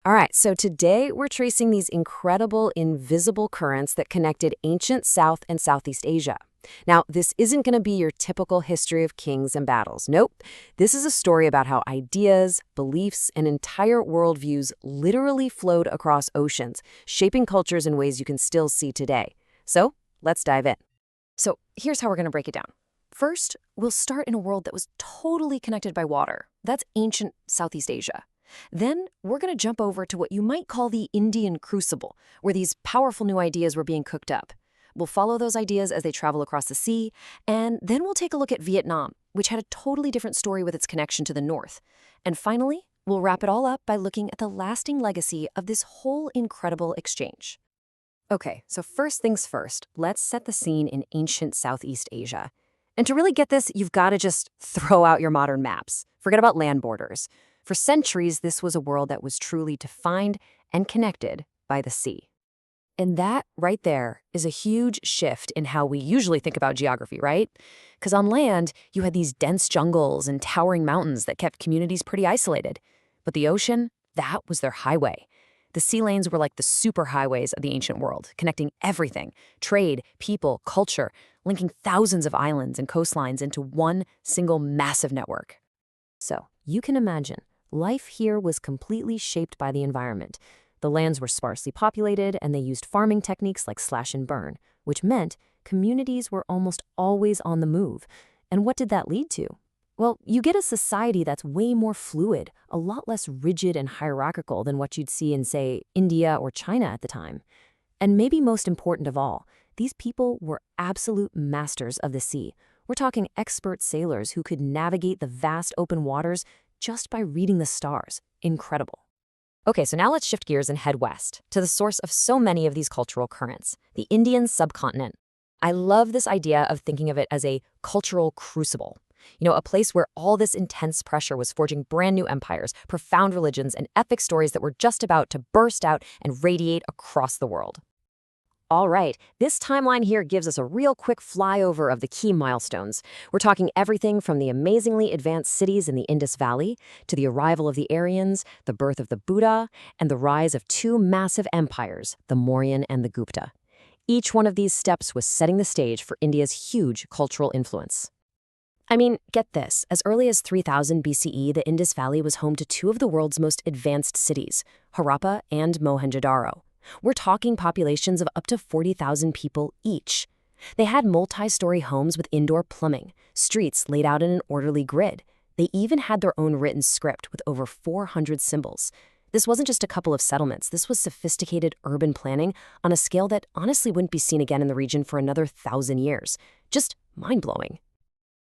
All right, so today we're tracing these incredible invisible currents that connected ancient South and Southeast Asia. Now, this isn't going to be your typical history of kings and battles. Nope. This is a story about how ideas, beliefs, and entire worldviews literally flowed across oceans, shaping cultures in ways you can still see today. So, let's dive in. So, here's how we're going to break it down. First, we'll start in a world that was totally connected by water. That's ancient Southeast Asia. Then we're going to jump over to what you might call the Indian crucible, where these powerful new ideas were being cooked up. We'll follow those ideas as they travel across the sea, and then we'll take a look at Vietnam, which had a totally different story with its connection to the north. And finally, we'll wrap it all up by looking at the lasting legacy of this whole incredible exchange. Okay, so first things first, let's set the scene in ancient Southeast Asia. And to really get this, you've got to just throw out your modern maps. Forget about land borders. For centuries, this was a world that was truly defined and connected by the sea. And that right there is a huge shift in how we usually think about geography, right? Because on land, you had these dense jungles and towering mountains that kept communities pretty isolated. But the ocean, that was their highway. The sea lanes were like the superhighways of the ancient world, connecting everything: trade, people, culture, linking thousands of islands and coastlines into one single massive network. So, you can imagine, life here was completely shaped by the environment. The lands were sparsely populated, and they used farming techniques like slash and burn, which meant communities were almost always on the move. And what did that lead to? Well, you get a society that's way more fluid, a lot less rigid and hierarchical than what you'd see in, say, India or China at the time. And maybe most important of all, these people were absolute masters of the sea. We're talking expert sailors who could navigate the vast open waters just by reading the stars. Incredible. Okay, so now let's shift gears and head west, to the source of so many of these cultural currents, the Indian subcontinent. I love this idea of thinking of it as a cultural crucible. A place where all this intense pressure was forging brand new empires, profound religions, and epic stories that were just about to burst out and radiate across the world. All right, this timeline here gives us a real quick flyover of the key milestones. We're talking everything from the amazingly advanced cities in the Indus Valley to the arrival of the Aryans, the birth of the Buddha, and the rise of two massive empires, the Mauryan and the Gupta. Each one of these steps was setting the stage for India's huge cultural influence. I mean, get this, as early as 3000 BCE, the Indus Valley was home to two of the world's most advanced cities, Harappa and Mohenjo-daro. We're talking populations of up to 40,000 people each. They had multi-story homes with indoor plumbing, streets laid out in an orderly grid. They even had their own written script with over 400 symbols. This wasn't just a couple of settlements. This was sophisticated urban planning on a scale that honestly wouldn't be seen again in the region for another 1,000 years. Just mind-blowing.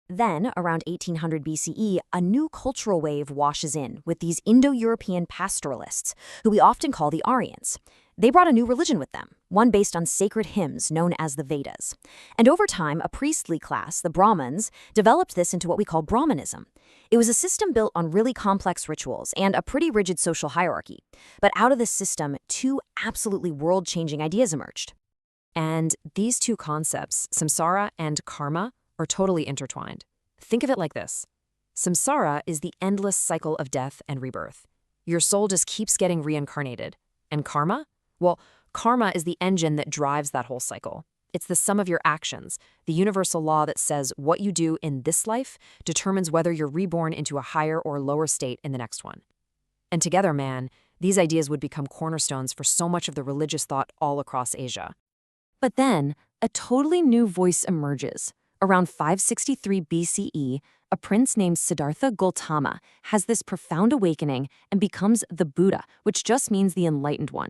Then, around 1800 BCE, a new cultural wave washes in with these Indo-European pastoralists, who we often call the Aryans. They brought a new religion with them, one based on sacred hymns known as the Vedas. And over time, a priestly class, the Brahmins, developed this into what we call Brahmanism. It was a system built on really complex rituals and a pretty rigid social hierarchy. But out of this system, two absolutely world-changing ideas emerged. And these two concepts, samsara and karma, are totally intertwined. Think of it like this. Samsara is the endless cycle of death and rebirth. Your soul just keeps getting reincarnated. And karma? Well, karma is the engine that drives that whole cycle. It's the sum of your actions, the universal law that says what you do in this life determines whether you're reborn into a higher or lower state in the next one. And together, man, these ideas would become cornerstones for so much of the religious thought all across Asia. But then, a totally new voice emerges. Around 563 BCE, a prince named Siddhartha Gautama has this profound awakening and becomes the Buddha, which just means the enlightened one.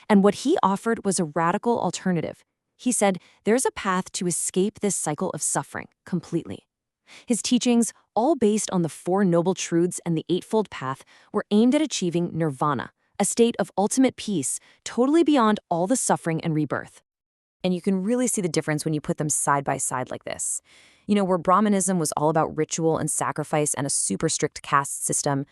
And what he offered was a radical alternative. He said, there's a path to escape this cycle of suffering completely. His teachings, all based on the Four Noble Truths and the Eightfold Path, were aimed at achieving nirvana, a state of ultimate peace, totally beyond all the suffering and rebirth. And you can really see the difference when you put them side by side like this. Where Brahmanism was all about ritual and sacrifice and a super strict caste system,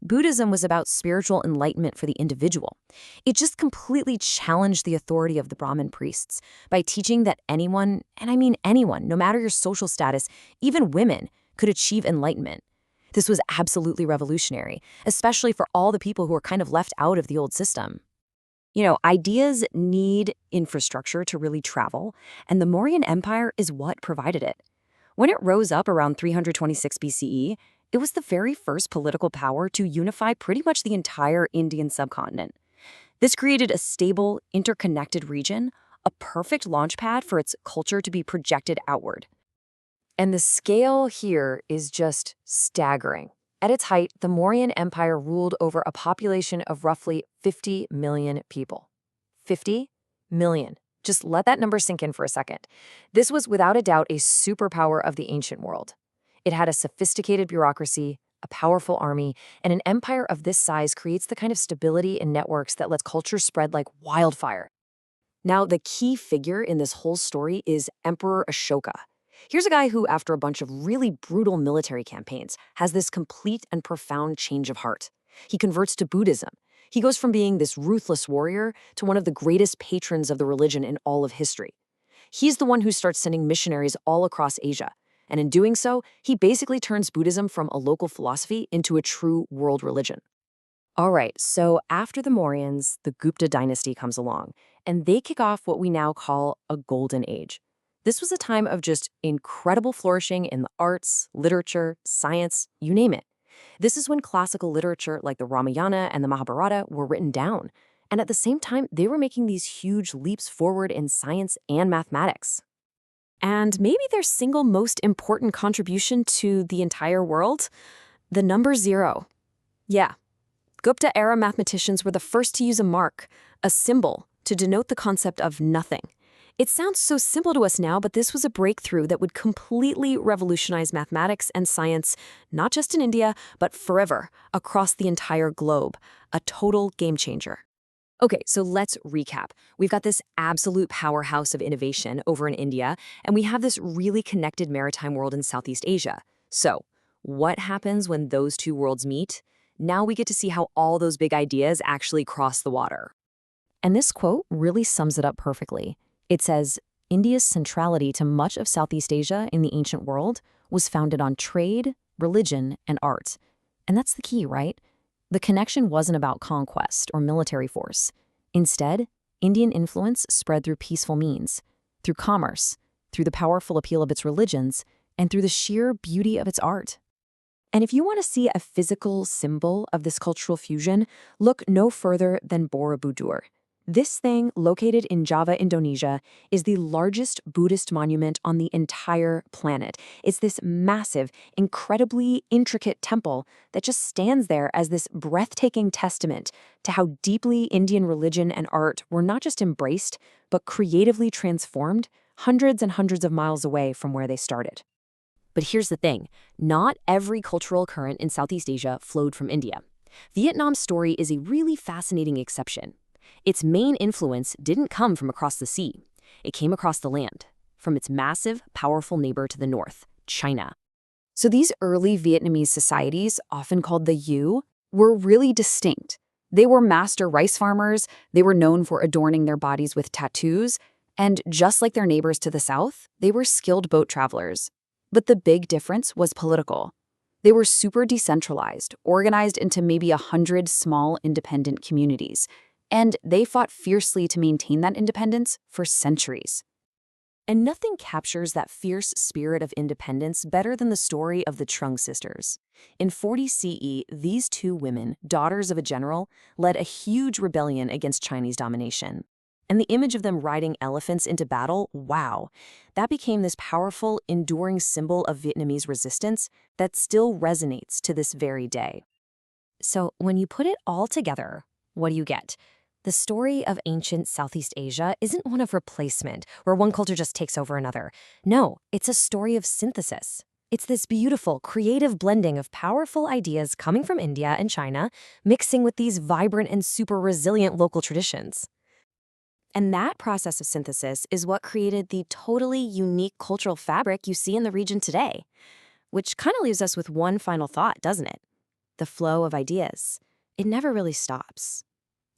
Buddhism was about spiritual enlightenment for the individual. It just completely challenged the authority of the Brahmin priests by teaching that anyone, and I mean anyone, no matter your social status, even women, could achieve enlightenment. This was absolutely revolutionary, especially for all the people who were kind of left out of the old system. Ideas need infrastructure to really travel, and the Mauryan Empire is what provided it. When it rose up around 326 BCE, it was the very first political power to unify pretty much the entire Indian subcontinent. This created a stable, interconnected region, a perfect launchpad for its culture to be projected outward. And the scale here is just staggering. At its height, the Mauryan Empire ruled over a population of roughly 50 million people. 50 million. Just let that number sink in for a second. This was without a doubt a superpower of the ancient world. It had a sophisticated bureaucracy, a powerful army, and an empire of this size creates the kind of stability in networks that lets culture spread like wildfire. Now, the key figure in this whole story is Emperor Ashoka. Here's a guy who, after a bunch of really brutal military campaigns, has this complete and profound change of heart. He converts to Buddhism. He goes from being this ruthless warrior to one of the greatest patrons of the religion in all of history. He's the one who starts sending missionaries all across Asia. And in doing so, he basically turns Buddhism from a local philosophy into a true world religion. All right, so after the Mauryans, the Gupta dynasty comes along, and they kick off what we now call a golden age. This was a time of just incredible flourishing in the arts, literature, science, you name it. This is when classical literature like the Ramayana and the Mahabharata were written down. And at the same time, they were making these huge leaps forward in science and mathematics. And maybe their single most important contribution to the entire world? The number 0. Yeah, Gupta-era mathematicians were the first to use a mark, a symbol, to denote the concept of nothing. It sounds so simple to us now, but this was a breakthrough that would completely revolutionize mathematics and science, not just in India, but forever, across the entire globe. A total game changer. Okay, so let's recap. We've got this absolute powerhouse of innovation over in India, and we have this really connected maritime world in Southeast Asia. So, what happens when those two worlds meet? Now we get to see how all those big ideas actually cross the water. And this quote really sums it up perfectly. It says, India's centrality to much of Southeast Asia in the ancient world was founded on trade, religion, and art. And that's the key, right? The connection wasn't about conquest or military force. Instead, Indian influence spread through peaceful means, through commerce, through the powerful appeal of its religions, and through the sheer beauty of its art. And if you want to see a physical symbol of this cultural fusion, look no further than Borobudur. This thing, located in Java, Indonesia, is the largest Buddhist monument on the entire planet. It's this massive, incredibly intricate temple that just stands there as this breathtaking testament to how deeply Indian religion and art were not just embraced, but creatively transformed hundreds and hundreds of miles away from where they started. But here's the thing, not every cultural current in Southeast Asia flowed from India. Vietnam's story is a really fascinating exception. Its main influence didn't come from across the sea. It came across the land, from its massive, powerful neighbor to the north, China. So these early Vietnamese societies, often called the U, were really distinct. They were master rice farmers, they were known for adorning their bodies with tattoos, and just like their neighbors to the south, they were skilled boat travelers. But the big difference was political. They were super decentralized, organized into maybe 100 small independent communities. And they fought fiercely to maintain that independence for centuries. And nothing captures that fierce spirit of independence better than the story of the Trung sisters. In 40 CE, these two women, daughters of a general, led a huge rebellion against Chinese domination. And the image of them riding elephants into battle, wow, that became this powerful, enduring symbol of Vietnamese resistance that still resonates to this very day. So when you put it all together, what do you get? The story of ancient Southeast Asia isn't one of replacement, where one culture just takes over another. No, it's a story of synthesis. It's this beautiful, creative blending of powerful ideas coming from India and China, mixing with these vibrant and super resilient local traditions. And that process of synthesis is what created the totally unique cultural fabric you see in the region today. Which kind of leaves us with one final thought, doesn't it? The flow of ideas. It never really stops.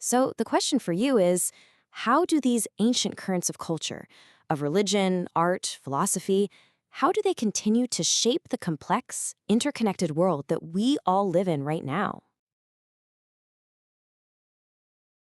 So the question for you is, how do these ancient currents of culture, of religion, art, philosophy, how do they continue to shape the complex, interconnected world that we all live in right now?